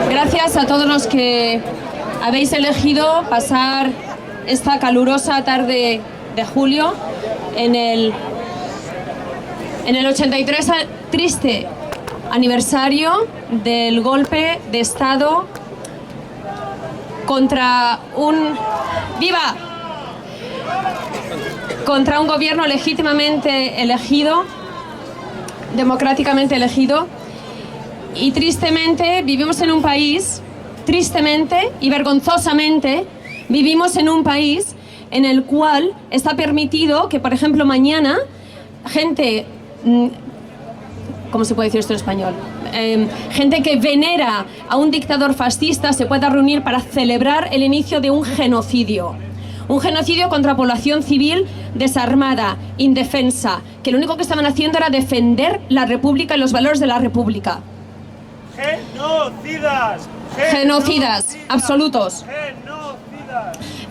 Gracias a todos los que habéis elegido pasar esta calurosa tarde de julio en el 83 triste aniversario del golpe de Estado contra un gobierno legítimamente elegido, democráticamente elegido. Y tristemente vivimos en un país, tristemente y vergonzosamente, vivimos en un país en el cual está permitido que, por ejemplo, mañana, gente, ¿cómo se puede decir esto en español? Gente que venera a un dictador fascista se pueda reunir para celebrar el inicio de un genocidio. Un genocidio contra población civil desarmada, indefensa, que lo único que estaban haciendo era defender la República y los valores de la República. Genocidas absolutos.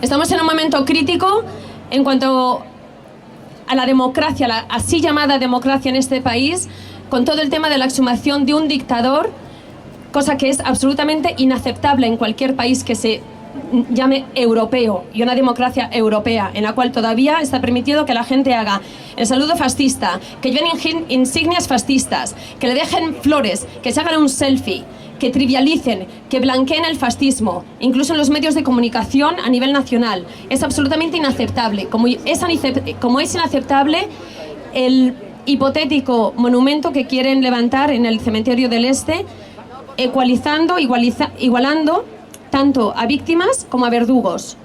Estamos en un momento crítico en cuanto a la democracia, la así llamada democracia en este país, con todo el tema de la exhumación de un dictador, cosa que es absolutamente inaceptable en cualquier país que se llame europeo, y una democracia europea en la cual todavía está permitido que la gente haga el saludo fascista, que lleven insignias fascistas, que le dejen flores, que se hagan un selfie, que trivialicen, que blanqueen el fascismo, incluso en los medios de comunicación a nivel nacional. Es absolutamente inaceptable, como es inaceptable el hipotético monumento que quieren levantar en el cementerio del Este, igualando tanto a víctimas como a verdugos.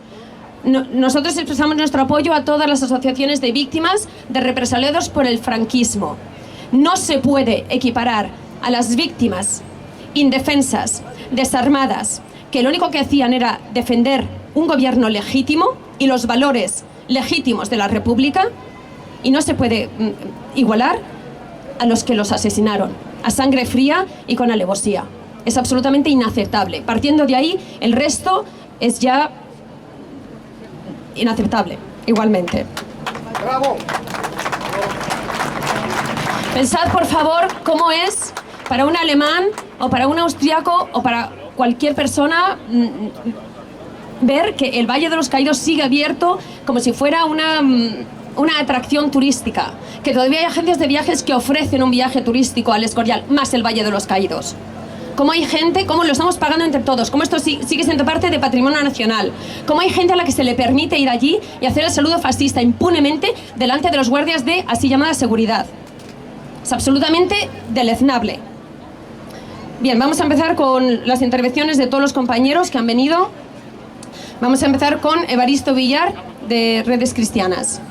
Nosotros expresamos nuestro apoyo a todas las asociaciones de víctimas de represaliados por el franquismo. No se puede equiparar a las víctimas indefensas, desarmadas, que lo único que hacían era defender un gobierno legítimo y los valores legítimos de la República, y no se puede igualar a los que los asesinaron a sangre fría y con alevosía. Es absolutamente inaceptable. Partiendo de ahí, el resto es ya inaceptable, igualmente. ¡Bravo! Pensad, por favor, cómo es para un alemán o para un austriaco o para cualquier persona ver que el Valle de los Caídos sigue abierto como si fuera una atracción turística, que todavía hay agencias de viajes que ofrecen un viaje turístico al Escorial, más el Valle de los Caídos. Cómo hay gente, cómo lo estamos pagando entre todos, cómo esto sigue siendo parte de patrimonio nacional, cómo hay gente a la que se le permite ir allí y hacer el saludo fascista impunemente delante de los guardias de así llamada seguridad. Es absolutamente deleznable. Bien, vamos a empezar con las intervenciones de todos los compañeros que han venido. Vamos a empezar con Evaristo Villar, de Redes Cristianas.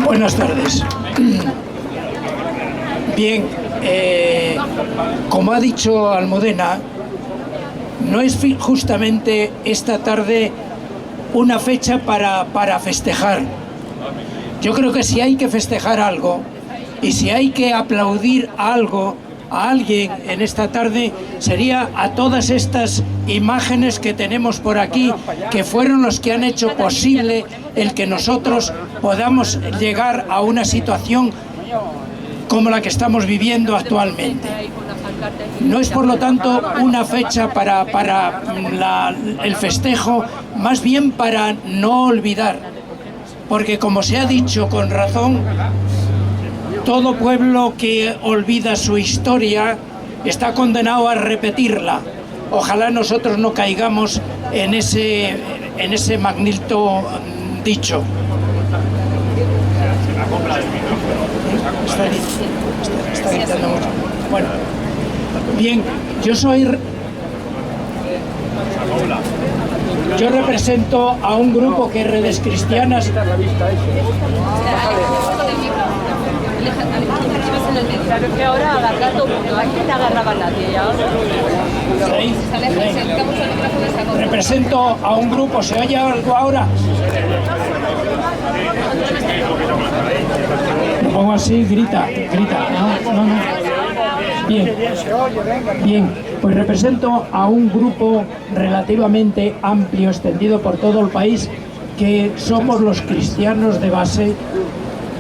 Buenas tardes. Bien, como ha dicho Almudena, no es justamente esta tarde una fecha para festejar. Yo creo que si hay que festejar algo y si hay que aplaudir algo a alguien en esta tarde, sería a todas estas imágenes que tenemos por aquí, que fueron los que han hecho posible el que nosotros podamos llegar a una situación como la que estamos viviendo actualmente. No es, por lo tanto, una fecha para el festejo, más bien para no olvidar, porque, como se ha dicho con razón, todo pueblo que olvida su historia está condenado a repetirla. Ojalá nosotros no caigamos en ese magnífico dicho. Está gritando mucho. Bueno, bien, yo soy... Yo represento a un grupo que Redes Cristianas... Claro, que ahora agarra todo el mundo, antes te agarraba nadie y ahora... Represento a un grupo, ¿se oye algo ahora? Lo pongo así, grita. No. Bien, pues represento a un grupo relativamente amplio, extendido por todo el país, que somos los cristianos de base,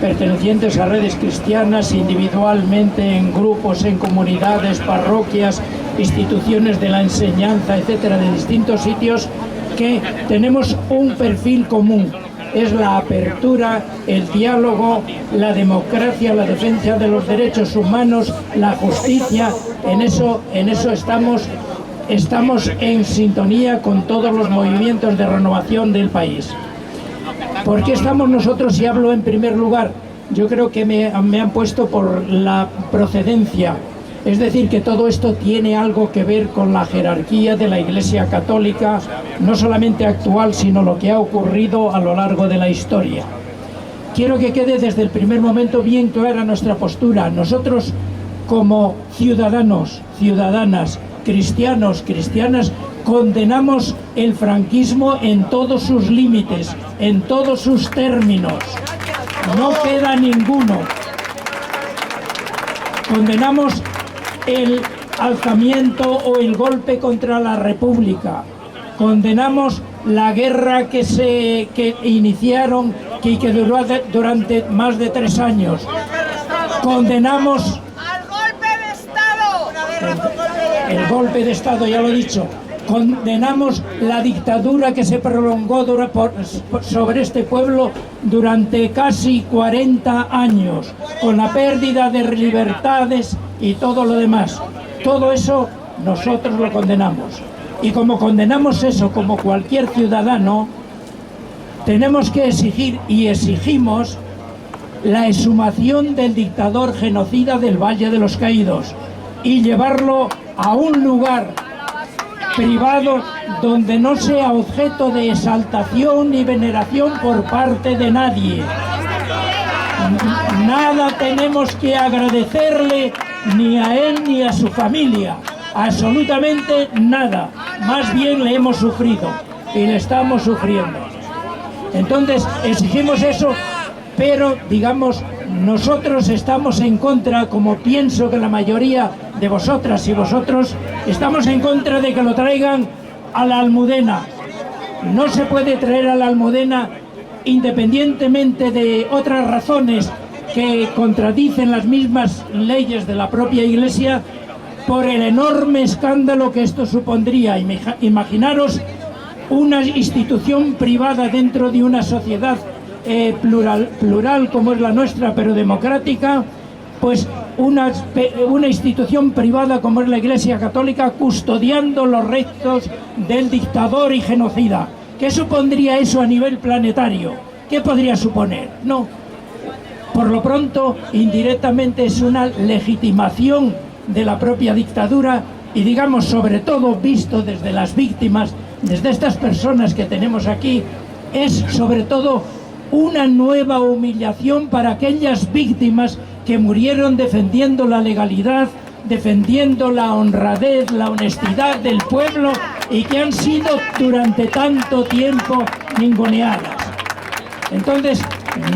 pertenecientes a Redes Cristianas, individualmente, en grupos, en comunidades, parroquias, instituciones de la enseñanza, etcétera, de distintos sitios, que tenemos un perfil común. Es la apertura, el diálogo, la democracia, la defensa de los derechos humanos, la justicia. En eso estamos en sintonía con todos los movimientos de renovación del país. ¿Por qué estamos nosotros? Y hablo en primer lugar, yo creo que me han puesto por la procedencia. Es decir, que todo esto tiene algo que ver con la jerarquía de la Iglesia Católica, no solamente actual, sino lo que ha ocurrido a lo largo de la historia. Quiero que quede desde el primer momento bien clara nuestra postura. Nosotros, como ciudadanos, ciudadanas, cristianos, cristianas, condenamos el franquismo en todos sus límites, en todos sus términos. No queda ninguno. Condenamos el alzamiento o el golpe contra la República. Condenamos la guerra que iniciaron y que duró durante más de 3 años. Condenamos al golpe de Estado. El golpe de Estado, ya lo he dicho. Condenamos la dictadura que se prolongó sobre este pueblo durante casi 40 años, con la pérdida de libertades y todo lo demás. Todo eso nosotros lo condenamos. Y como condenamos eso, como cualquier ciudadano, tenemos que exigir y exigimos la exhumación del dictador genocida del Valle de los Caídos y llevarlo a un lugar privado donde no sea objeto de exaltación ni veneración por parte de nadie. Nada tenemos que agradecerle ni a él ni a su familia, absolutamente nada. Más bien le hemos sufrido y le estamos sufriendo. Entonces exigimos eso, pero digamos, nosotros estamos en contra, como pienso que la mayoría de vosotras y vosotros, estamos en contra de que lo traigan a la Almudena. No se puede traer a la Almudena, independientemente de otras razones que contradicen las mismas leyes de la propia Iglesia, por el enorme escándalo que esto supondría. Imaginaros una institución privada dentro de una sociedad plural como es la nuestra, pero democrática, pues una institución privada como es la Iglesia Católica custodiando los restos del dictador y genocida. ¿Qué supondría eso a nivel planetario? ¿Qué podría suponer? No. Por lo pronto, indirectamente es una legitimación de la propia dictadura y, digamos, sobre todo visto desde las víctimas, desde estas personas que tenemos aquí, es sobre todo una nueva humillación para aquellas víctimas que murieron defendiendo la legalidad, defendiendo la honradez, la honestidad del pueblo y que han sido durante tanto tiempo ninguneadas. Entonces,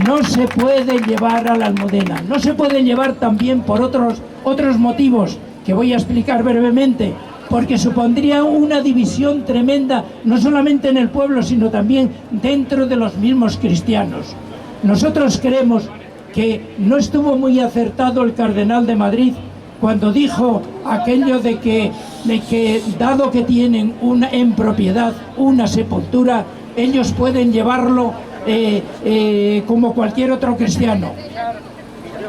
no se puede llevar a la Almudena, no se puede llevar también por otros motivos que voy a explicar brevemente, porque supondría una división tremenda, no solamente en el pueblo, sino también dentro de los mismos cristianos. Nosotros creemos que no estuvo muy acertado el cardenal de Madrid cuando dijo aquello de que dado que tienen en propiedad una sepultura, ellos pueden llevarlo como cualquier otro cristiano.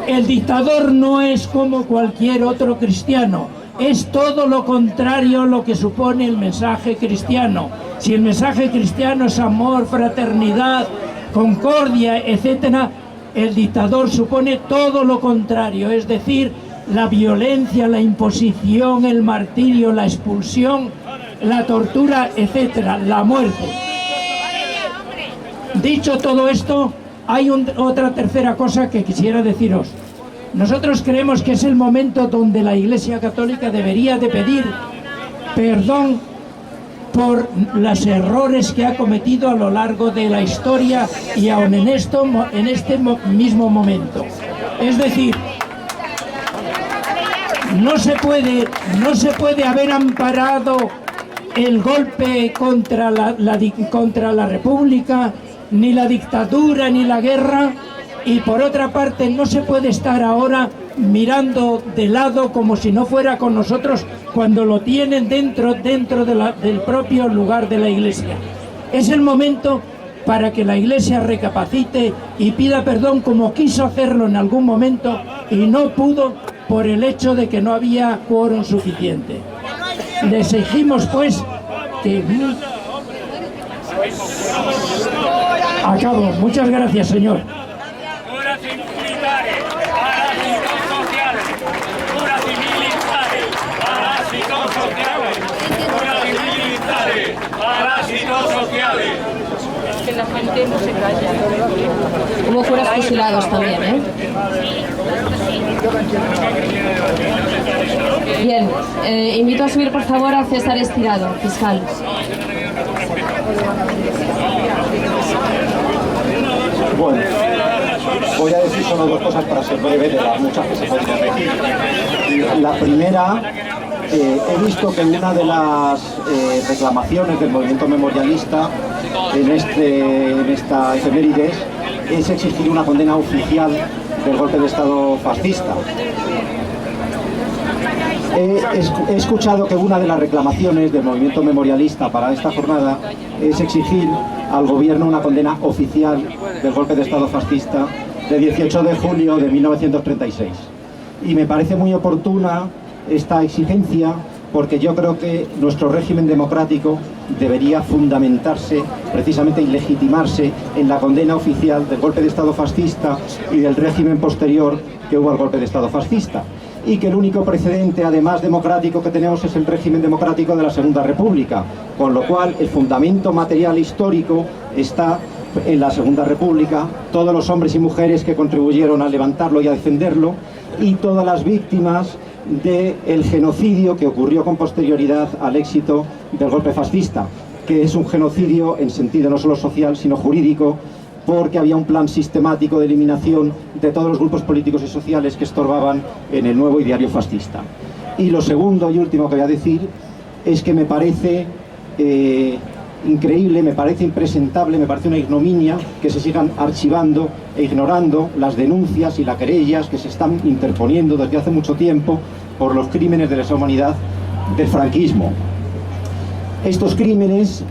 El dictador no es como cualquier otro cristiano, es todo lo contrario a lo que supone el mensaje cristiano. Si el mensaje cristiano es amor, fraternidad, concordia, etcétera, el dictador supone todo lo contrario, es decir, la violencia, la imposición, el martirio, la expulsión la tortura, etcétera, la muerte. Dicho todo esto, hay otra tercera cosa que quisiera deciros. Nosotros creemos que es el momento donde la Iglesia Católica debería de pedir perdón por los errores que ha cometido a lo largo de la historia y aun en este mismo momento. Es decir, no se puede haber amparado el golpe contra la República, ni la dictadura, ni la guerra, y por otra parte no se puede estar ahora mirando de lado como si no fuera con nosotros cuando lo tienen dentro del propio lugar de la Iglesia. Es el momento para que la Iglesia recapacite y pida perdón como quiso hacerlo en algún momento y no pudo por el hecho de que no había quórum suficiente. Le exigimos pues que... Acabo. Muchas gracias, señor. Curas militares, parásitos sociales. Curas militares, parásitos sociales. Curas militares, parásitos sociales. Que la gente no se calla. Hubo curas fusilados también, ¿eh? Bien, invito a subir por favor a César Estirado, fiscal. Bueno, voy a decir solo dos cosas para ser breve de las muchas que se podrían decir. La primera, he visto que una de las reclamaciones del movimiento memorialista en esta efemérides es exigir una condena oficial del golpe de Estado fascista. He escuchado que una de las reclamaciones del movimiento memorialista para esta jornada es exigir al gobierno una condena oficial del golpe de Estado fascista de 18 de julio de 1936. Y me parece muy oportuna esta exigencia porque yo creo que nuestro régimen democrático debería fundamentarse, precisamente y legitimarse en la condena oficial del golpe de Estado fascista y del régimen posterior que hubo al golpe de Estado fascista. Y que el único precedente, además democrático, que tenemos es el régimen democrático de la Segunda República, con lo cual el fundamento material histórico está en la Segunda República, todos los hombres y mujeres que contribuyeron a levantarlo y a defenderlo, y todas las víctimas del genocidio que ocurrió con posterioridad al éxito del golpe fascista, que es un genocidio en sentido no solo social, sino jurídico, porque había un plan sistemático de eliminación de todos los grupos políticos y sociales que estorbaban en el nuevo ideario fascista. Y lo segundo y último que voy a decir es que me parece increíble, me parece impresentable, me parece una ignominia que se sigan archivando e ignorando las denuncias y las querellas que se están interponiendo desde hace mucho tiempo por los crímenes de lesa humanidad del franquismo. Estos crímenes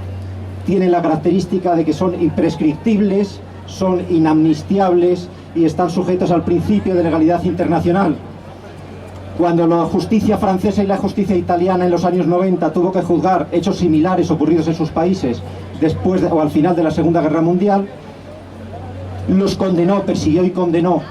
tienen la característica de que son imprescriptibles, son inamnistiables y están sujetos al principio de legalidad internacional. Cuando la justicia francesa y la justicia italiana en los años 90 tuvo que juzgar hechos similares ocurridos en sus países después o al final de la Segunda Guerra Mundial, los condenó, persiguió y condenó,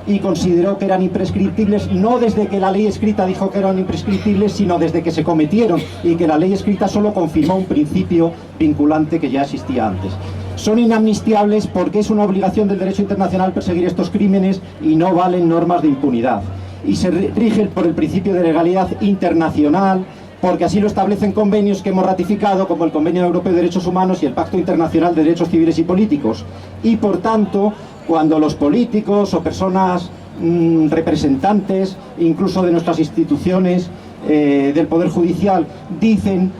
y consideró que eran imprescriptibles, no desde que la ley escrita dijo que eran imprescriptibles, sino desde que se cometieron, y que la ley escrita solo confirmó un principio vinculante que ya existía antes. Son inamnistiables porque es una obligación del derecho internacional perseguir estos crímenes y no valen normas de impunidad. Y se rigen por el principio de legalidad internacional, porque así lo establecen convenios que hemos ratificado, como el Convenio Europeo de Derechos Humanos y el Pacto Internacional de Derechos Civiles y Políticos. Y por tanto, cuando los políticos o personas representantes, incluso de nuestras instituciones del Poder Judicial, dicen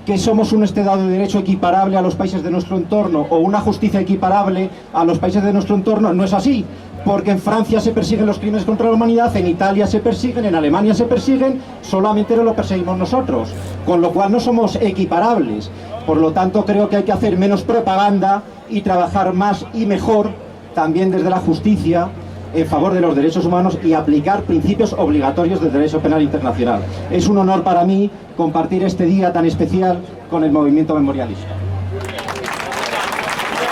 que somos un Estado de Derecho equiparable a los países de nuestro entorno o una justicia equiparable a los países de nuestro entorno, no es así, porque en Francia se persiguen los crímenes contra la humanidad, en Italia se persiguen, en Alemania se persiguen, solamente lo perseguimos nosotros, con lo cual no somos equiparables. Por lo tanto, creo que hay que hacer menos propaganda y trabajar más y mejor también desde la justicia en favor de los derechos humanos y aplicar principios obligatorios del derecho penal internacional. Es un honor para mí compartir este día tan especial con el movimiento memorialista.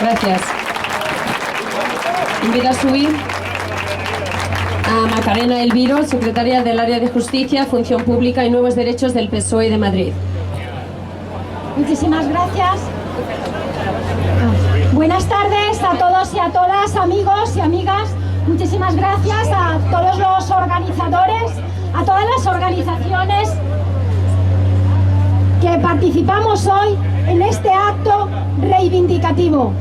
Gracias. Invito a subir a Macarena Elviro, secretaria del Área de Justicia, Función Pública y Nuevos Derechos del PSOE de Madrid. Muchísimas gracias. Buenas tardes a todos y a todas, amigos y amigas. Muchísimas gracias a todos los organizadores, a todas las organizaciones que participamos hoy en este acto reivindicativo.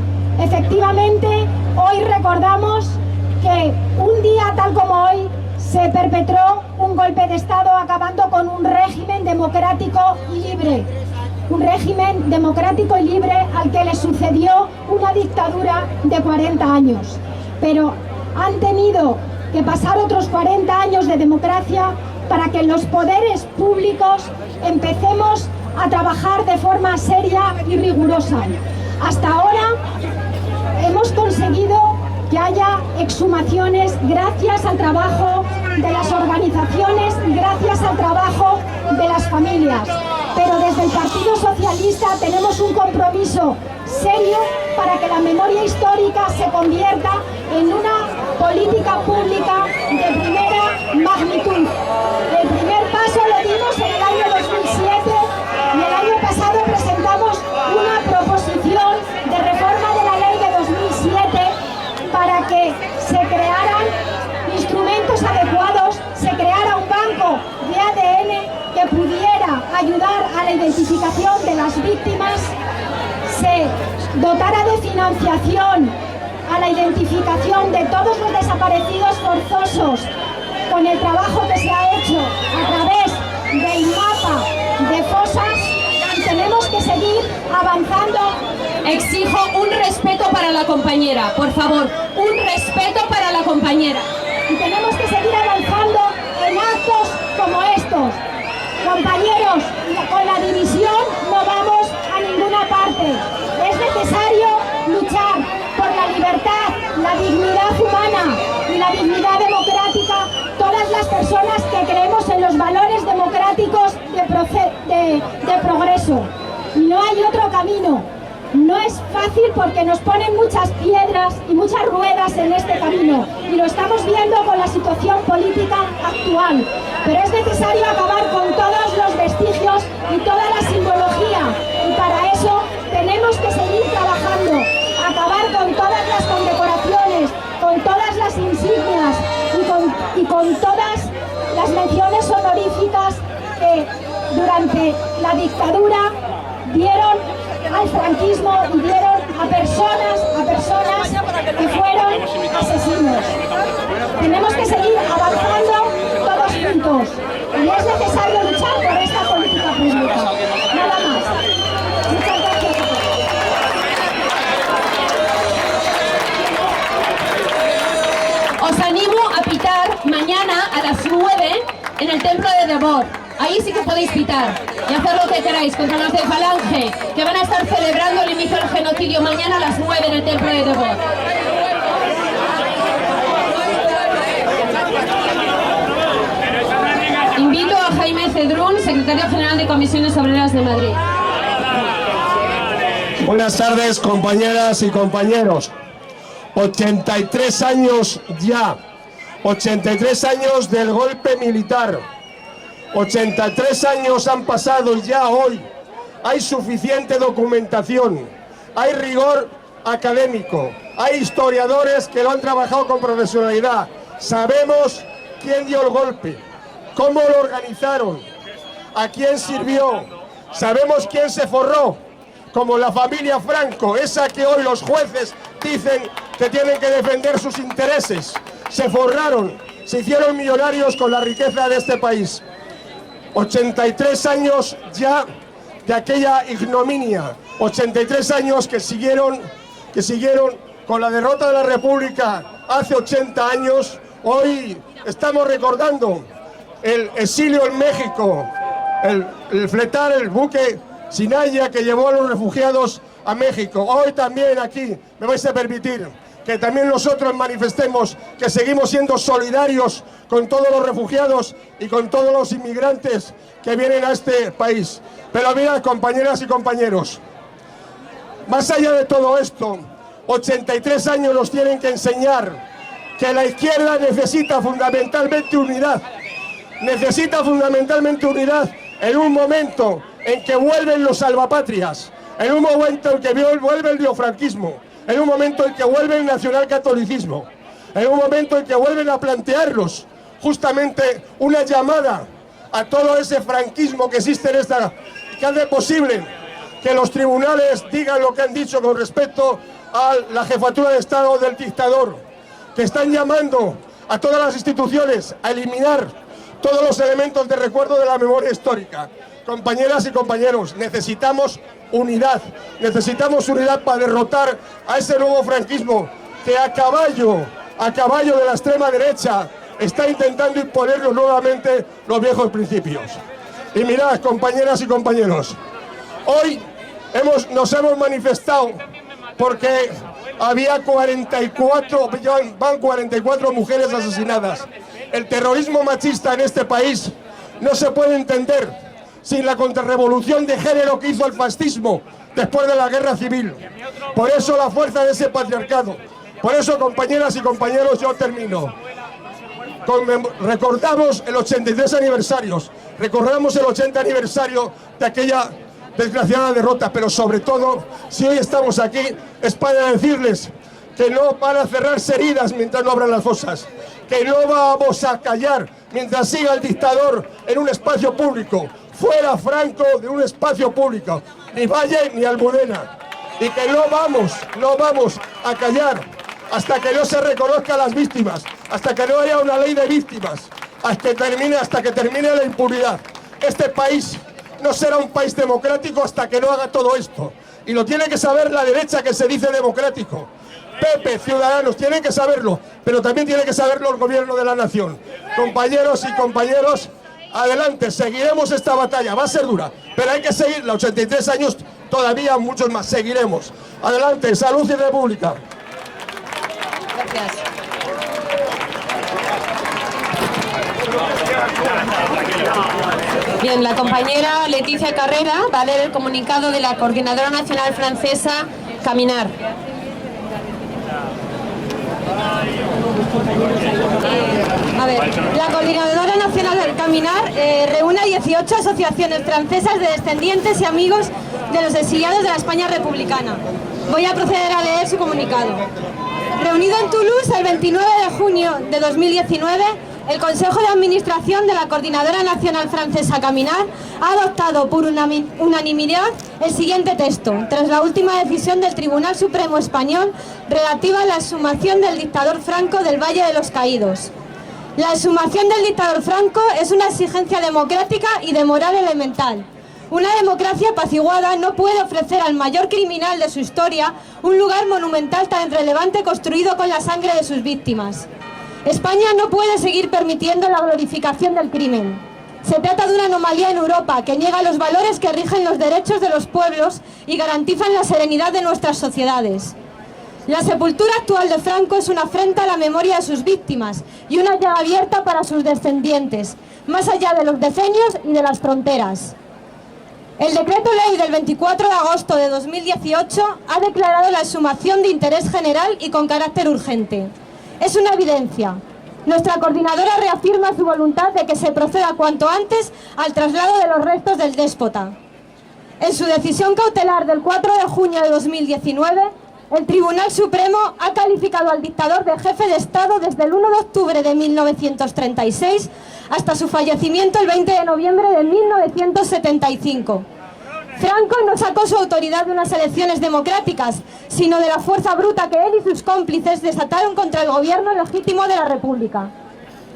Efectivamente, hoy recordamos que un día tal como hoy se perpetró un golpe de Estado acabando con un régimen democrático y libre. Un régimen democrático y libre al que le sucedió una dictadura de 40 años. Pero han tenido que pasar otros 40 años de democracia para que los poderes públicos empecemos a trabajar de forma seria y rigurosa. Hasta ahora hemos conseguido que haya exhumaciones gracias al trabajo de las organizaciones y gracias al trabajo de las familias. Pero desde el Partido Socialista tenemos un compromiso serio para que la memoria histórica se convierta en una política pública de primera magnitud. El primer paso lo dimos en el año 2007 y el año pasado presentamos una proposición de reforma de la ley de 2007 para que se crearan instrumentos adecuados, se creara un banco de ADN que pudiera ayudar a la identificación de las víctimas, se dotara de financiación a la identificación de todos los desaparecidos forzosos con el trabajo que se ha hecho a través del mapa de fosas, y tenemos que seguir avanzando. Exijo un respeto para la compañera, por favor, un respeto para la compañera. Y tenemos que seguir avanzando en actos como estos. Compañeros, con la división no vamos a ninguna parte. Es necesario luchar por la libertad, la dignidad humana y la dignidad democrática, todas las personas que creemos en los valores democráticos de progreso. Y no hay otro camino. No es fácil porque nos ponen muchas piedras y muchas ruedas en este camino, y lo estamos viendo con la situación política actual. Pero es necesario acabar con todos los vestigios y toda la simbología, y para eso tenemos que seguir trabajando, acabar con todas las condecoraciones, con todas las insignias y con todas las menciones honoríficas que durante la dictadura dieron al franquismo y dieron a personas que fueron asesinos. Tenemos que seguir avanzando todos juntos y es necesario luchar por esta política pública. Nada más. Muchas gracias. Os animo a pitar mañana a las 9 en el templo de Devot. Ahí sí que podéis pitar y hacer lo que queráis contra los de Falange, que van a estar celebrando el inicio del genocidio mañana a las 9 en el templo de Devot. Invito a Jaime Cedrún, secretario general de Comisiones Obreras de Madrid. Buenas tardes, compañeras y compañeros. 83 años ya, 83 años del golpe militar. 83 años han pasado y ya hoy hay suficiente documentación, hay rigor académico, hay historiadores que lo han trabajado con profesionalidad. Sabemos quién dio el golpe, cómo lo organizaron, a quién sirvió, sabemos quién se forró, como la familia Franco, esa que hoy los jueces dicen que tienen que defender sus intereses. Se forraron, se hicieron millonarios con la riqueza de este país. 83 años ya de aquella ignominia, 83 años que siguieron con la derrota de la República hace 80 años. Hoy estamos recordando el exilio en México, el fletar el buque Sinaya que llevó a los refugiados a México. Hoy también aquí, me vais a permitir que también nosotros manifestemos que seguimos siendo solidarios con todos los refugiados y con todos los inmigrantes que vienen a este país. Pero mirad, compañeras y compañeros, más allá de todo esto, 83 años nos tienen que enseñar que la izquierda necesita fundamentalmente unidad. Necesita fundamentalmente unidad en un momento en que vuelven los salvapatrias, en un momento en que vuelve el neofranquismo, en un momento en que vuelve el nacionalcatolicismo, en un momento en que vuelven a plantearlos justamente una llamada a todo ese franquismo que existe en esta, que hace posible que los tribunales digan lo que han dicho con respecto a la jefatura de Estado del dictador, que están llamando a todas las instituciones a eliminar todos los elementos de recuerdo de la memoria histórica. Compañeras y compañeros, necesitamos unidad para derrotar a ese nuevo franquismo que a caballo de la extrema derecha está intentando imponernos nuevamente los viejos principios. Y mirad, compañeras y compañeros, hoy nos hemos manifestado porque había 44 mujeres asesinadas. El terrorismo machista en este país no se puede entender sin la contrarrevolución de género que hizo el fascismo después de la guerra civil. Por eso la fuerza de ese patriarcado. Por eso, compañeras y compañeros, yo termino. Recordamos el 83 aniversario, recordamos el 80 aniversario de aquella desgraciada derrota, pero sobre todo, si hoy estamos aquí, es para decirles que no van a cerrarse heridas mientras no abran las fosas, que no vamos a callar mientras siga el dictador en un espacio público. Fuera Franco de un espacio público, ni Valle ni Almudena, y que no vamos a callar hasta que no se reconozca a las víctimas, hasta que no haya una ley de víctimas, hasta que termine la impunidad. Este país no será un país democrático hasta que no haga todo esto, y lo tiene que saber la derecha que se dice democrático. PP, Ciudadanos, tienen que saberlo, pero también tiene que saberlo el gobierno de la nación. Compañeros y compañeros, adelante, seguiremos esta batalla, va a ser dura, pero hay que seguirla, 83 años, todavía muchos más, seguiremos. Adelante, salud y república. Gracias. Bien, la compañera Leticia Carrera va a leer el comunicado de la Coordinadora Nacional Francesa Caminar. A ver, la Coordinadora Nacional Caminar reúne a 18 asociaciones francesas de descendientes y amigos de los exiliados de la España republicana. Voy a proceder a leer su comunicado. Reunido en Toulouse el 29 de junio de 2019, el Consejo de Administración de la Coordinadora Nacional Francesa Caminar ha adoptado por unanimidad el siguiente texto, tras la última decisión del Tribunal Supremo Español relativa a la exhumación del dictador Franco del Valle de los Caídos. La exhumación del dictador Franco es una exigencia democrática y de moral elemental. Una democracia apaciguada no puede ofrecer al mayor criminal de su historia un lugar monumental tan relevante construido con la sangre de sus víctimas. España no puede seguir permitiendo la glorificación del crimen. Se trata de una anomalía en Europa que niega los valores que rigen los derechos de los pueblos y garantizan la serenidad de nuestras sociedades. La sepultura actual de Franco es una afrenta a la memoria de sus víctimas y una llaga abierta para sus descendientes, más allá de los decenios y de las fronteras. El decreto ley del 24 de agosto de 2018 ha declarado la exhumación de interés general y con carácter urgente. Es una evidencia. Nuestra coordinadora reafirma su voluntad de que se proceda cuanto antes al traslado de los restos del déspota. En su decisión cautelar del 4 de junio de 2019, el Tribunal Supremo ha calificado al dictador de jefe de Estado desde el 1 de octubre de 1936 hasta su fallecimiento el 20 de noviembre de 1975. Franco no sacó su autoridad de unas elecciones democráticas, sino de la fuerza bruta que él y sus cómplices desataron contra el gobierno legítimo de la República.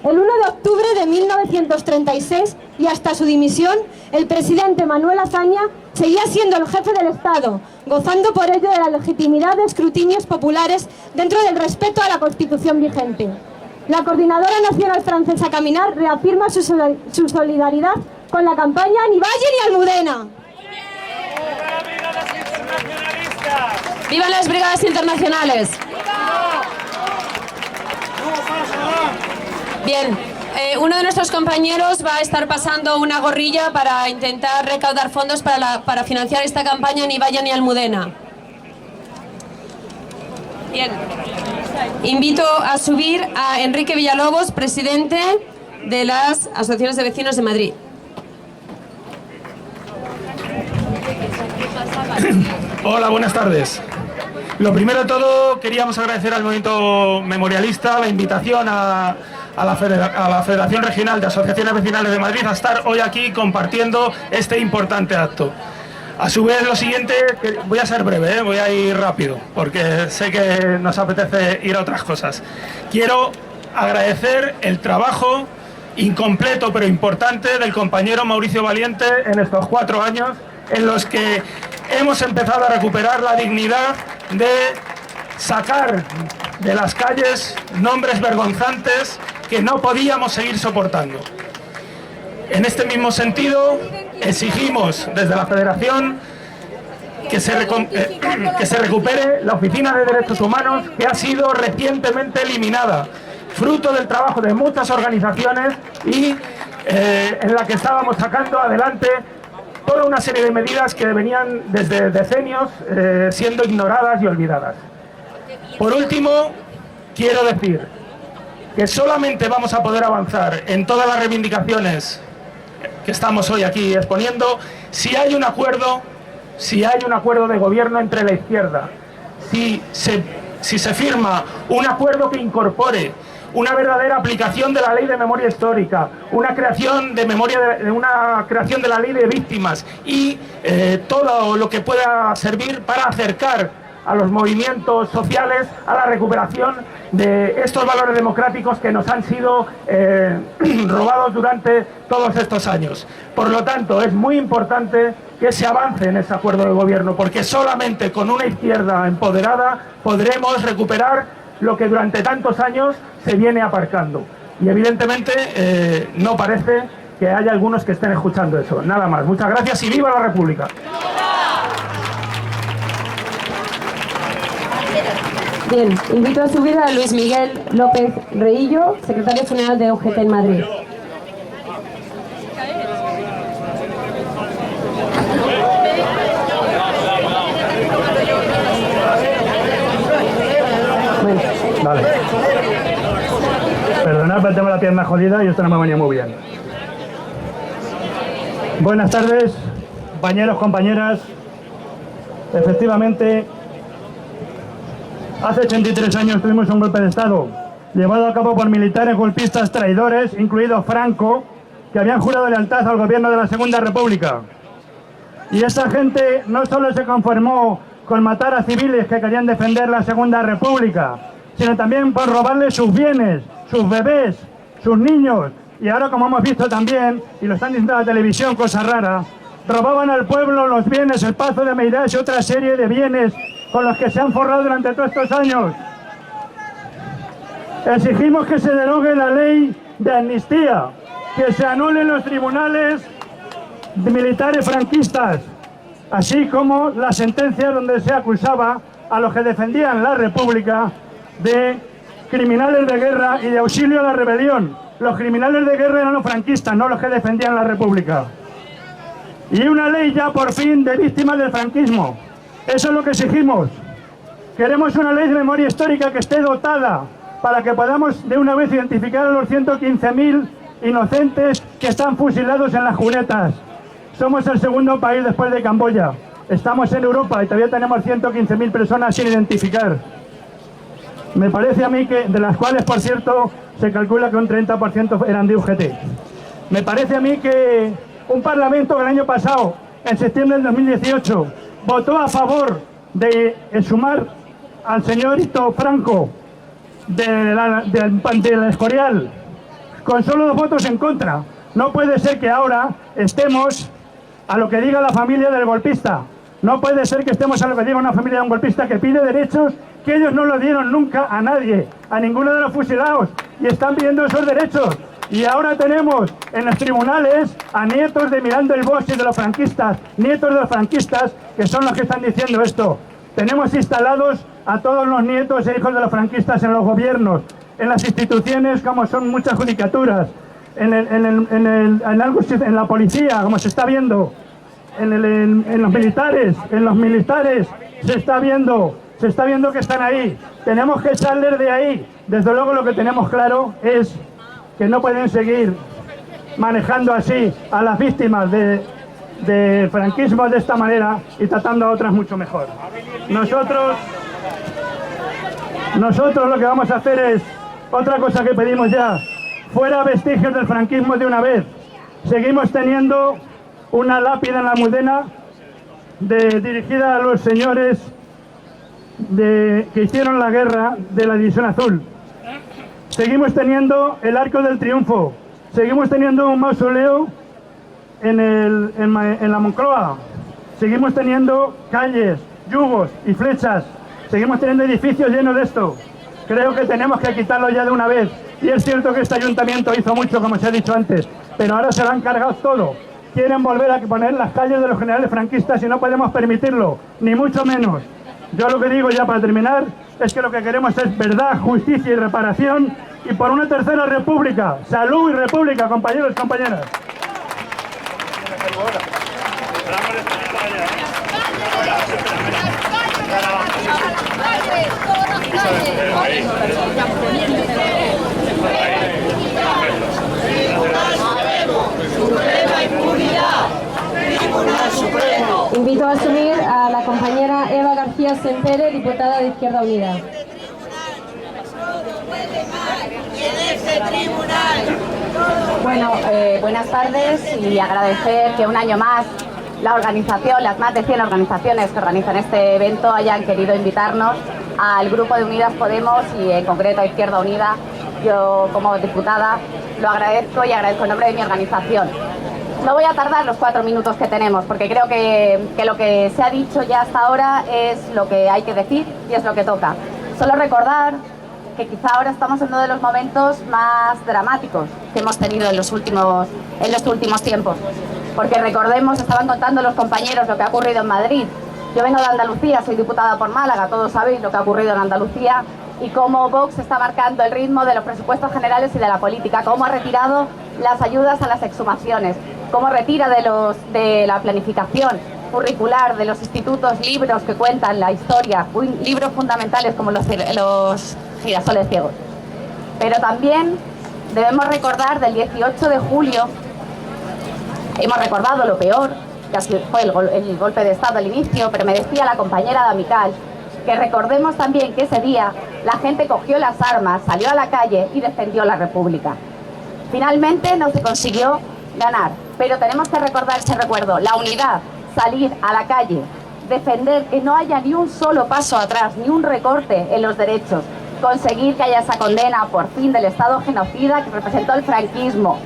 El 1 de octubre de 1936 y hasta su dimisión, el presidente Manuel Azaña seguía siendo el jefe del Estado, gozando por ello de la legitimidad de escrutinios populares dentro del respeto a la Constitución vigente. La Coordinadora Nacional Francesa Caminar reafirma su solidaridad con la campaña Ni Valle ni Almudena. ¡Viva las brigadas internacionales! Bien, uno de nuestros compañeros va a estar pasando una gorrilla para intentar recaudar fondos para financiar esta campaña Ni Valle ni Almudena. Bien, invito a subir a Enrique Villalobos, presidente de las Asociaciones de Vecinos de Madrid. Hola, buenas tardes. Lo primero de todo, queríamos agradecer al movimiento memorialista la invitación a la Federación Regional de Asociaciones Vecinales de Madrid a estar hoy aquí compartiendo este importante acto. A su vez, lo siguiente, voy a ser breve, voy a ir rápido, porque sé que nos apetece ir a otras cosas. Quiero agradecer el trabajo incompleto pero importante del compañero Mauricio Valiente en estos 4 años en los que hemos empezado a recuperar la dignidad de sacar de las calles nombres vergonzantes que no podíamos seguir soportando. En este mismo sentido, exigimos desde la Federación que se recupere la Oficina de Derechos Humanos, que ha sido recientemente eliminada, fruto del trabajo de muchas organizaciones y en la que estábamos sacando adelante toda una serie de medidas que venían desde decenios siendo ignoradas y olvidadas. Por último, quiero decir que solamente vamos a poder avanzar en todas las reivindicaciones que estamos hoy aquí exponiendo si hay un acuerdo de gobierno entre la izquierda, si se firma un acuerdo que incorpore una verdadera aplicación de la ley de memoria histórica, una creación de la ley de víctimas y todo lo que pueda servir para acercar a los movimientos sociales a la recuperación de estos valores democráticos que nos han sido robados durante todos estos años. Por lo tanto, es muy importante que se avance en ese acuerdo de gobierno, porque solamente con una izquierda empoderada podremos recuperar lo que durante tantos años se viene aparcando. Y evidentemente no parece que haya algunos que estén escuchando eso. Nada más. Muchas gracias y ¡viva la República! Bien, invito a subir a Luis Miguel López Reillo, secretario general de UGT en Madrid. Bueno. Vale. Perdonad, pero tengo la pierna jodida y esto no me venía muy bien. Buenas tardes, compañeros, compañeras. Efectivamente, hace 83 años tuvimos un golpe de Estado llevado a cabo por militares golpistas traidores, incluido Franco, que habían jurado lealtad al gobierno de la Segunda República. Y esa gente no solo se conformó con matar a civiles que querían defender la Segunda República, sino también por robarles sus bienes, sus bebés, sus niños. Y ahora, como hemos visto también, y lo están diciendo en la televisión, cosa rara, robaban al pueblo los bienes, el Pazo de Meirás y otra serie de bienes con los que se han forrado durante todos estos años. Exigimos que se derogue la ley de amnistía, que se anulen los tribunales de militares franquistas, así como las sentencias donde se acusaba a los que defendían la República de criminales de guerra y de auxilio a la rebelión. Los criminales de guerra eran los franquistas, no los que defendían la República. Y una ley ya por fin de víctimas del franquismo. Eso es lo que exigimos. Queremos una ley de memoria histórica que esté dotada para que podamos de una vez identificar a los 115.000 inocentes que están fusilados en las cunetas. Somos el segundo país después de Camboya. Estamos en Europa y todavía tenemos 115.000 personas sin identificar. Me parece a mí que, de las cuales, por cierto, se calcula que un 30% eran de UGT. Me parece a mí que un parlamento que el año pasado, en septiembre del 2018, votó a favor de exhumar al señorito Franco del Escorial, con solo 2 votos en contra. No puede ser que ahora estemos a lo que diga la familia del golpista. No puede ser que estemos a lo que diga una familia de un golpista que pide derechos que ellos no lo dieron nunca a nadie, a ninguno de los fusilados, y están pidiendo esos derechos. Y ahora tenemos en los tribunales a nietos de Miranda el Bosch y de los franquistas, nietos de los franquistas, que son los que están diciendo esto. Tenemos instalados a todos los nietos e hijos de los franquistas en los gobiernos, en las instituciones, como son muchas judicaturas, en la policía, como se está viendo, en los militares se está viendo que están ahí. Tenemos que salir de ahí. Desde luego, lo que tenemos claro es que no pueden seguir manejando así a las víctimas de del franquismo de esta manera y tratando a otras mucho mejor. Nosotros lo que vamos a hacer es otra cosa que pedimos ya, fuera vestigios del franquismo de una vez. Seguimos teniendo una lápida en la Almudena dirigida a los señores que hicieron la guerra de la División Azul. Seguimos teniendo el Arco del Triunfo. Seguimos teniendo un mausoleo en la Moncloa. Seguimos teniendo calles, yugos y flechas. Seguimos teniendo edificios llenos de esto. Creo que tenemos que quitarlo ya de una vez. Y es cierto que este ayuntamiento hizo mucho, como se ha dicho antes, pero ahora se lo han cargado todo. Quieren volver a poner las calles de los generales franquistas y no podemos permitirlo, ni mucho menos. Yo lo que digo ya para terminar es que lo que queremos es verdad, justicia y reparación, y por una tercera república. Salud y república, compañeros y compañeras. Invito a subir a la compañera Eva García Sempere, diputada de Izquierda Unida. Bueno, buenas tardes y agradecer que un año más la organización, las más de 100 organizaciones que organizan este evento hayan querido invitarnos al grupo de Unidas Podemos y en concreto a Izquierda Unida. Yo como diputada lo agradezco y agradezco en nombre de mi organización. No voy a tardar los 4 minutos que tenemos porque creo que lo que se ha dicho ya hasta ahora es lo que hay que decir y es lo que toca. Solo recordar que quizá ahora estamos en uno de los momentos más dramáticos que hemos tenido en los últimos tiempos. Porque recordemos, estaban contando los compañeros lo que ha ocurrido en Madrid. Yo vengo de Andalucía, soy diputada por Málaga, todos sabéis lo que ha ocurrido en Andalucía y cómo Vox está marcando el ritmo de los presupuestos generales y de la política, cómo ha retirado las ayudas a las exhumaciones, cómo retira de la planificación curricular de los institutos libros que cuentan la historia, libros fundamentales como los girasoles ciegos. Pero también debemos recordar del 18 de julio, hemos recordado lo peor, que fue el golpe de Estado al inicio, pero me decía la compañera de Amical que recordemos también que ese día la gente cogió las armas, salió a la calle y defendió la República. Finalmente no se consiguió ganar, pero tenemos que recordar ese recuerdo, la unidad, salir a la calle, defender que no haya ni un solo paso atrás, ni un recorte en los derechos, conseguir que haya esa condena por fin del Estado genocida que representó el franquismo.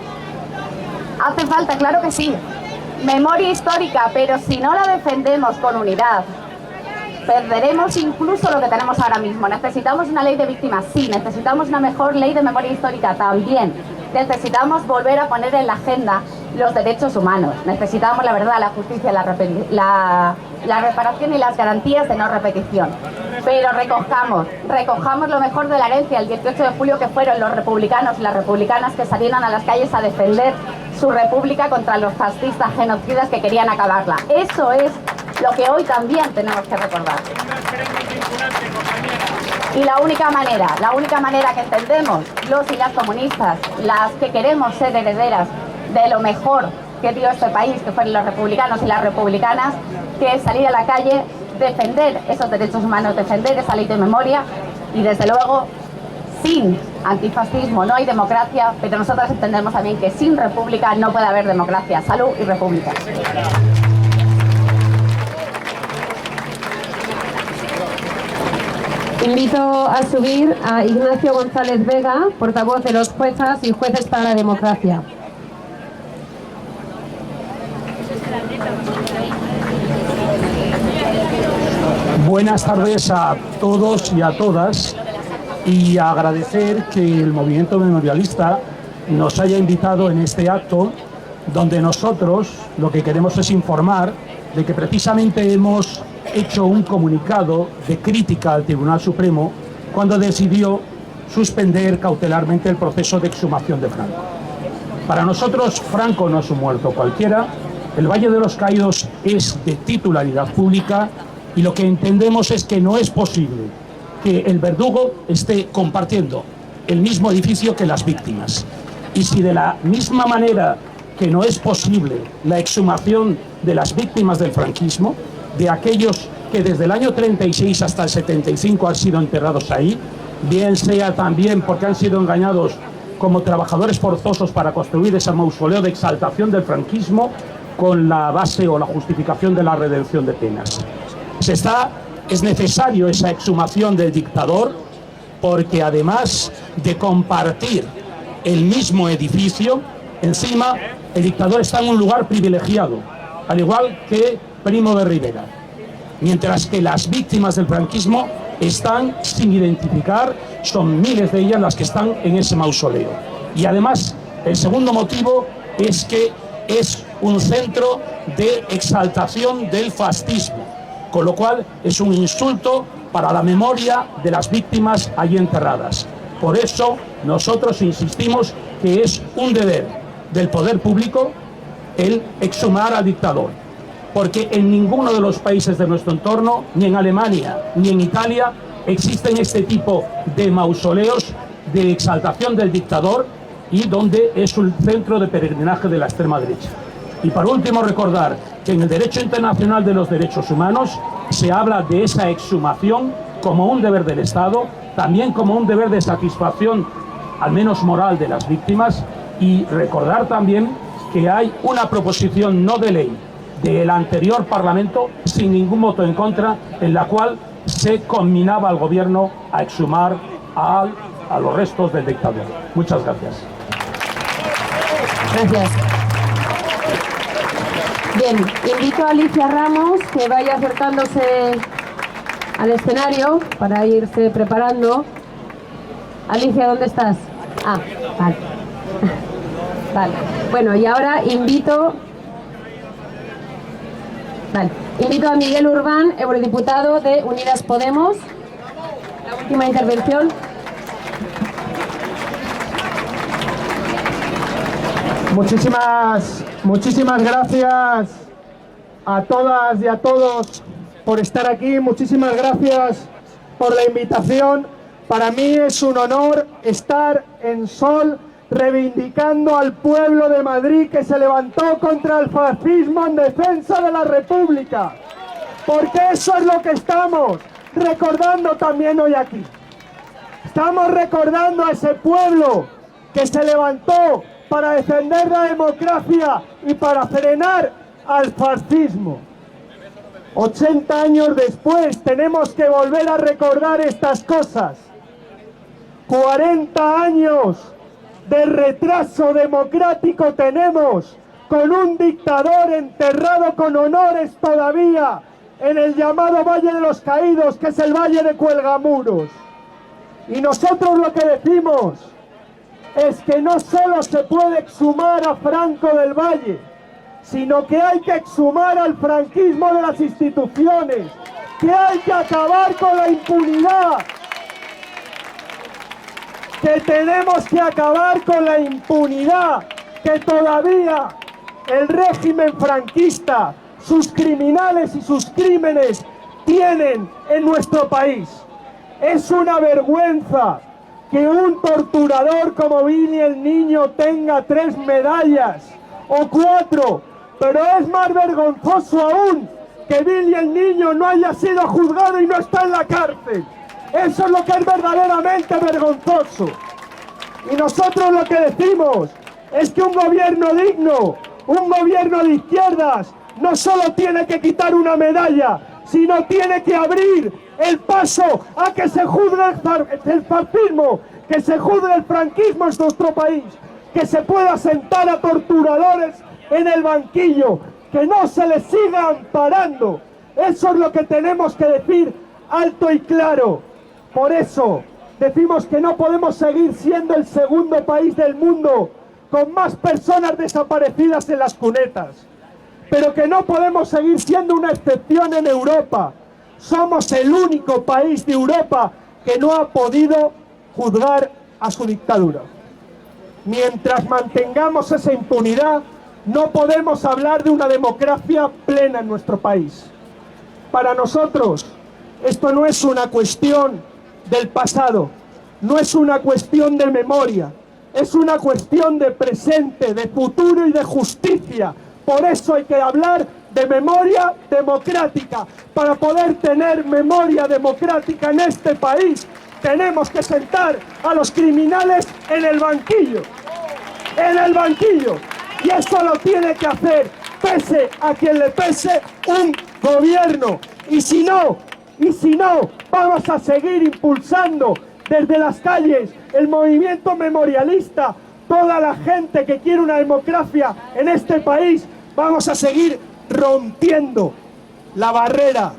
Hace falta, claro que sí, memoria histórica, pero si no la defendemos con unidad, perderemos incluso lo que tenemos ahora mismo. Necesitamos una ley de víctimas, sí, necesitamos una mejor ley de memoria histórica también. Necesitamos volver a poner en la agenda los derechos humanos. Necesitamos la verdad, la justicia, la reparación y las garantías de no repetición. Pero recojamos lo mejor de la herencia el 18 de julio que fueron los republicanos y las republicanas que salieron a las calles a defender su república contra los fascistas genocidas que querían acabarla. Eso es lo que hoy también tenemos que recordar. Y la única manera que entendemos los y las comunistas, las que queremos ser herederas de lo mejor que dio este país, que fueron los republicanos y las republicanas, que es salir a la calle, defender esos derechos humanos, defender esa ley de memoria y desde luego sin antifascismo no hay democracia, pero nosotros entendemos también que sin república no puede haber democracia. Salud y república. Invito a subir a Ignacio González Vega, portavoz de los juezas y jueces para la democracia. Buenas tardes a todos y a todas y agradecer que el movimiento memorialista nos haya invitado en este acto donde nosotros lo que queremos es informar de que precisamente hemos hecho un comunicado de crítica al Tribunal Supremo cuando decidió suspender cautelarmente el proceso de exhumación de Franco. Para nosotros, Franco no es un muerto cualquiera, el Valle de los Caídos es de titularidad pública y lo que entendemos es que no es posible que el verdugo esté compartiendo el mismo edificio que las víctimas. Y si de la misma manera que no es posible la exhumación de las víctimas del franquismo, de aquellos que desde el año 36 hasta el 75 han sido enterrados ahí, bien sea también porque han sido engañados como trabajadores forzosos para construir ese mausoleo de exaltación del franquismo con la base o la justificación de la redención de penas. Es necesario esa exhumación del dictador porque además de compartir el mismo edificio, encima el dictador está en un lugar privilegiado, al igual que Primo de Rivera, mientras que las víctimas del franquismo están sin identificar, son miles de ellas las que están en ese mausoleo. Y además, el segundo motivo es que es un centro de exaltación del fascismo, con lo cual es un insulto para la memoria de las víctimas allí enterradas. Por eso nosotros insistimos que es un deber del poder público el exhumar al dictador, porque en ninguno de los países de nuestro entorno, ni en Alemania ni en Italia, existen este tipo de mausoleos de exaltación del dictador y donde es un centro de peregrinaje de la extrema derecha. Y por último recordar que en el derecho internacional de los derechos humanos se habla de esa exhumación como un deber del Estado, también como un deber de satisfacción, al menos moral, de las víctimas, y recordar también que hay una proposición no de ley del anterior Parlamento, sin ningún voto en contra, en la cual se conminaba al gobierno a exhumar a los restos del dictador. Muchas gracias. Gracias. Bien, invito a Alicia Ramos que vaya acercándose al escenario para irse preparando. Alicia, ¿dónde estás? Ah, vale. Vale. Bueno, y ahora invito a Miguel Urbán, eurodiputado de Unidas Podemos. La última intervención. Muchísimas gracias a todas y a todos por estar aquí. Muchísimas gracias por la invitación. Para mí es un honor estar en Sol reivindicando al pueblo de Madrid que se levantó contra el fascismo en defensa de la República. Porque eso es lo que estamos recordando también hoy aquí. Estamos recordando a ese pueblo que se levantó para defender la democracia y para frenar al fascismo. 80 años después tenemos que volver a recordar estas cosas. 40 años de retraso democrático tenemos, con un dictador enterrado con honores todavía en el llamado Valle de los Caídos, que es el Valle de Cuelgamuros. Y nosotros lo que decimos es que no solo se puede exhumar a Franco del Valle, sino que hay que exhumar al franquismo de las instituciones, que hay que acabar con la impunidad, que tenemos que acabar con la impunidad que todavía el régimen franquista, sus criminales y sus crímenes tienen en nuestro país. Es una vergüenza que un torturador como Billy el Niño tenga 3 medallas o 4, pero es más vergonzoso aún que Billy el Niño no haya sido juzgado y no está en la cárcel. Eso es lo que es verdaderamente vergonzoso. Y nosotros lo que decimos es que un gobierno digno, un gobierno de izquierdas, no solo tiene que quitar una medalla, sino tiene que abrir el paso a que se juzgue el fascismo, que se juzgue el franquismo en nuestro país, que se pueda sentar a torturadores en el banquillo, que no se les siga amparando. Eso es lo que tenemos que decir alto y claro. Por eso decimos que no podemos seguir siendo el segundo país del mundo con más personas desaparecidas en las cunetas, pero que no podemos seguir siendo una excepción en Europa. Somos el único país de Europa que no ha podido juzgar a su dictadura. Mientras mantengamos esa impunidad, no podemos hablar de una democracia plena en nuestro país. Para nosotros, esto no es una cuestión del pasado, no es una cuestión de memoria, es una cuestión de presente, de futuro y de justicia. Por eso hay que hablar de memoria democrática. Para poder tener memoria democrática en este país, tenemos que sentar a los criminales en el banquillo. En el banquillo. Y eso lo tiene que hacer, pese a quien le pese, un gobierno. Y si no, vamos a seguir impulsando desde las calles el movimiento memorialista, toda la gente que quiere una democracia en este país. Vamos a seguir rompiendo la barrera,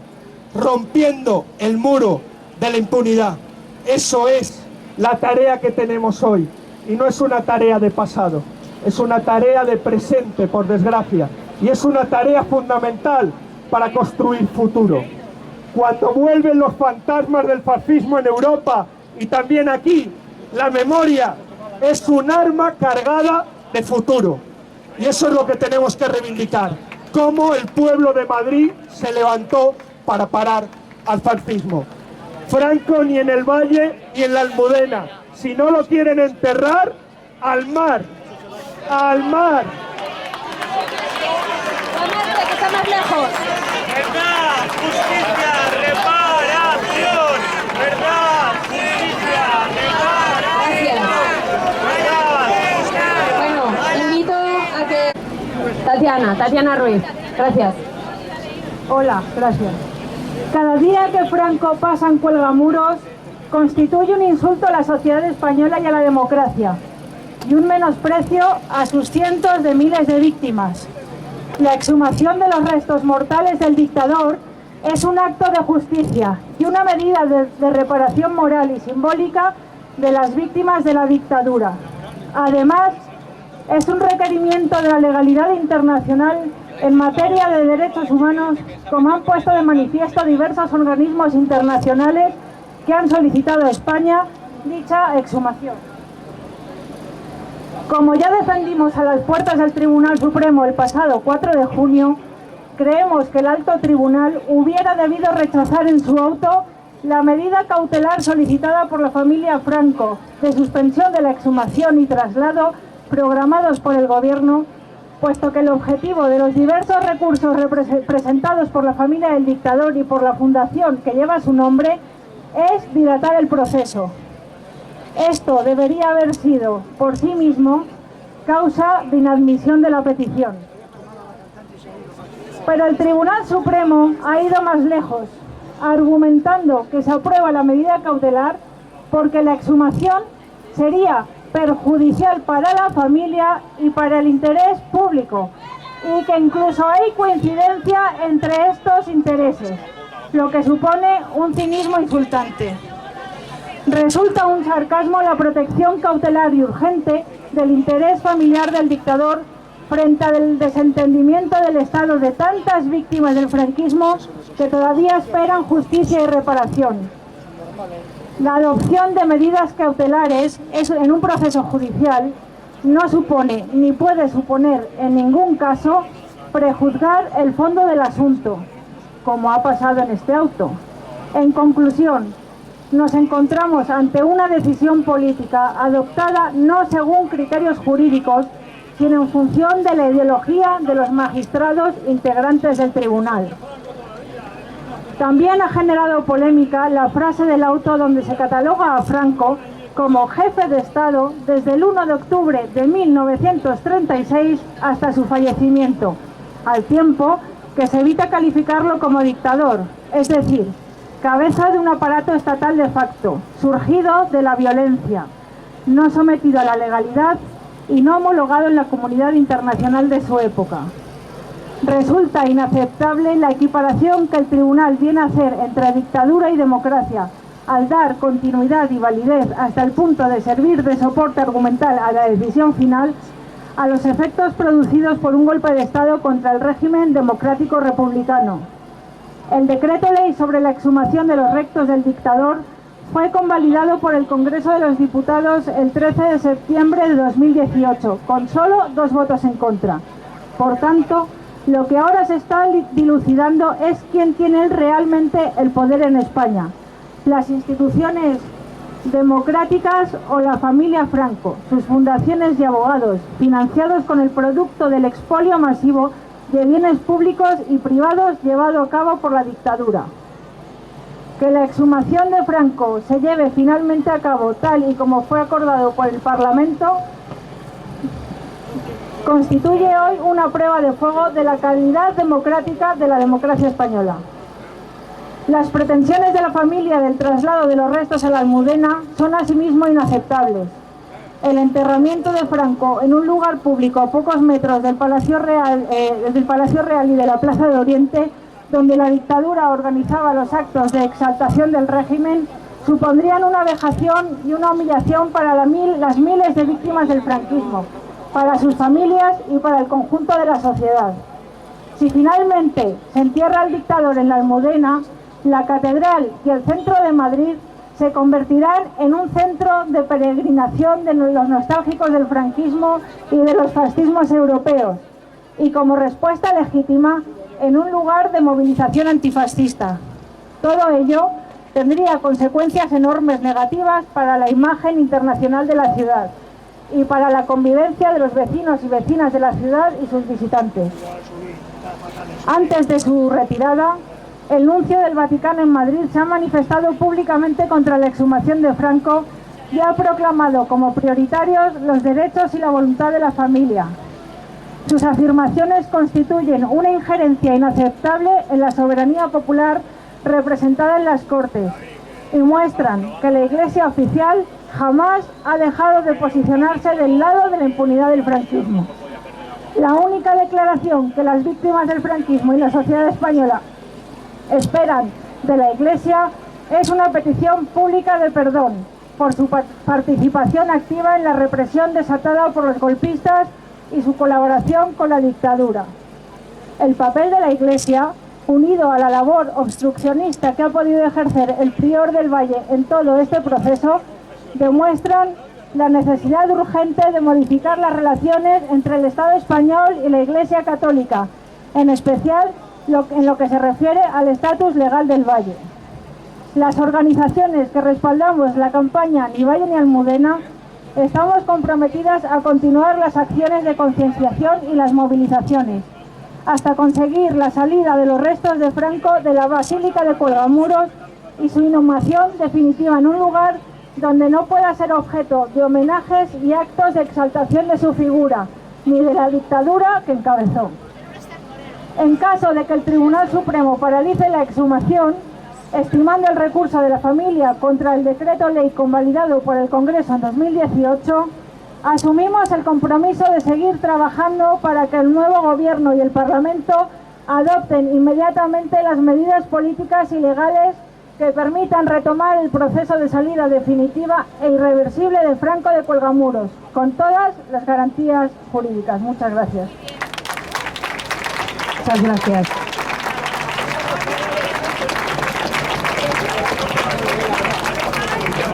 rompiendo el muro de la impunidad. Eso es la tarea que tenemos hoy. Y no es una tarea de pasado, es una tarea de presente, por desgracia. Y es una tarea fundamental para construir futuro. Cuando vuelven los fantasmas del fascismo en Europa y también aquí, la memoria es un arma cargada de futuro. Y eso es lo que tenemos que reivindicar. Cómo el pueblo de Madrid se levantó para parar al fascismo. Franco ni en el Valle ni en la Almudena. Si no lo quieren enterrar, al mar. Al mar. Que está más lejos. Verdad, justicia, reparación. Verdad, justicia, reparación. Gracias. Bueno, invito a que... Tatiana Ruiz. Gracias. Hola, gracias. Cada día que Franco pasa en Cuelgamuros constituye un insulto a la sociedad española y a la democracia, y un menosprecio a sus cientos de miles de víctimas. La exhumación de los restos mortales del dictador es un acto de justicia y una medida de reparación moral y simbólica de las víctimas de la dictadura. Además, es un requerimiento de la legalidad internacional en materia de derechos humanos, como han puesto de manifiesto diversos organismos internacionales que han solicitado a España dicha exhumación. Como ya defendimos a las puertas del Tribunal Supremo el pasado 4 de junio, creemos que el alto tribunal hubiera debido rechazar en su auto la medida cautelar solicitada por la familia Franco de suspensión de la exhumación y traslado programados por el Gobierno, puesto que el objetivo de los diversos recursos presentados por la familia del dictador y por la fundación que lleva su nombre es dilatar el proceso. Esto debería haber sido, por sí mismo, causa de inadmisión de la petición. Pero el Tribunal Supremo ha ido más lejos, argumentando que se aprueba la medida cautelar porque la exhumación sería perjudicial para la familia y para el interés público, y que incluso hay coincidencia entre estos intereses, lo que supone un cinismo insultante. Resulta un sarcasmo la protección cautelar y urgente del interés familiar del dictador frente al desentendimiento del Estado de tantas víctimas del franquismo que todavía esperan justicia y reparación. La adopción de medidas cautelares en un proceso judicial no supone ni puede suponer en ningún caso prejuzgar el fondo del asunto, como ha pasado en este auto. En conclusión, nos encontramos ante una decisión política adoptada no según criterios jurídicos, sino en función de la ideología de los magistrados integrantes del tribunal. También ha generado polémica la frase del auto donde se cataloga a Franco como jefe de Estado desde el 1 de octubre de 1936 hasta su fallecimiento, al tiempo que se evita calificarlo como dictador, es decir, cabeza de un aparato estatal de facto, surgido de la violencia, no sometido a la legalidad y no homologado en la comunidad internacional de su época. Resulta inaceptable la equiparación que el tribunal viene a hacer entre dictadura y democracia, al dar continuidad y validez hasta el punto de servir de soporte argumental a la decisión final, a los efectos producidos por un golpe de Estado contra el régimen democrático republicano. El decreto ley sobre la exhumación de los restos del dictador fue convalidado por el Congreso de los Diputados el 13 de septiembre de 2018, con solo 2 votos en contra. Por tanto, lo que ahora se está dilucidando es quién tiene realmente el poder en España. Las instituciones democráticas o la familia Franco, sus fundaciones y abogados, financiados con el producto del expolio masivo de bienes públicos y privados llevado a cabo por la dictadura. Que la exhumación de Franco se lleve finalmente a cabo tal y como fue acordado por el Parlamento constituye hoy una prueba de fuego de la calidad democrática de la democracia española. Las pretensiones de la familia del traslado de los restos a la Almudena son asimismo inaceptables. El enterramiento de Franco en un lugar público a pocos metros del Palacio Real y de la Plaza de Oriente, donde la dictadura organizaba los actos de exaltación del régimen, supondrían una vejación y una humillación para las miles de víctimas del franquismo, para sus familias y para el conjunto de la sociedad. Si finalmente se entierra al dictador en la Almudena, la Catedral y el centro de Madrid se convertirán en un centro de peregrinación de los nostálgicos del franquismo y de los fascismos europeos, y como respuesta legítima, en un lugar de movilización antifascista. Todo ello tendría consecuencias enormes negativas para la imagen internacional de la ciudad y para la convivencia de los vecinos y vecinas de la ciudad y sus visitantes. Antes de su retirada, el nuncio del Vaticano en Madrid se ha manifestado públicamente contra la exhumación de Franco y ha proclamado como prioritarios los derechos y la voluntad de la familia. Sus afirmaciones constituyen una injerencia inaceptable en la soberanía popular representada en las Cortes y muestran que la Iglesia oficial jamás ha dejado de posicionarse del lado de la impunidad del franquismo. La única declaración que las víctimas del franquismo y la sociedad española esperan de la Iglesia es una petición pública de perdón por su participación activa en la represión desatada por los golpistas y su colaboración con la dictadura. El papel de la Iglesia, unido a la labor obstruccionista que ha podido ejercer el prior del Valle en todo este proceso, demuestran la necesidad urgente de modificar las relaciones entre el Estado español y la Iglesia católica, en especial en lo que se refiere al estatus legal del Valle. Las organizaciones que respaldamos la campaña Ni Valle ni Almudena estamos comprometidas a continuar las acciones de concienciación y las movilizaciones, hasta conseguir la salida de los restos de Franco de la Basílica de Cuelgamuros y su inhumación definitiva en un lugar donde no pueda ser objeto de homenajes y actos de exaltación de su figura, ni de la dictadura que encabezó. En caso de que el Tribunal Supremo paralice la exhumación, estimando el recurso de la familia contra el decreto ley convalidado por el Congreso en 2018, asumimos el compromiso de seguir trabajando para que el nuevo Gobierno y el Parlamento adopten inmediatamente las medidas políticas y legales que permitan retomar el proceso de salida definitiva e irreversible de Franco de Cuelgamuros, con todas las garantías jurídicas. Muchas gracias. Muchas gracias.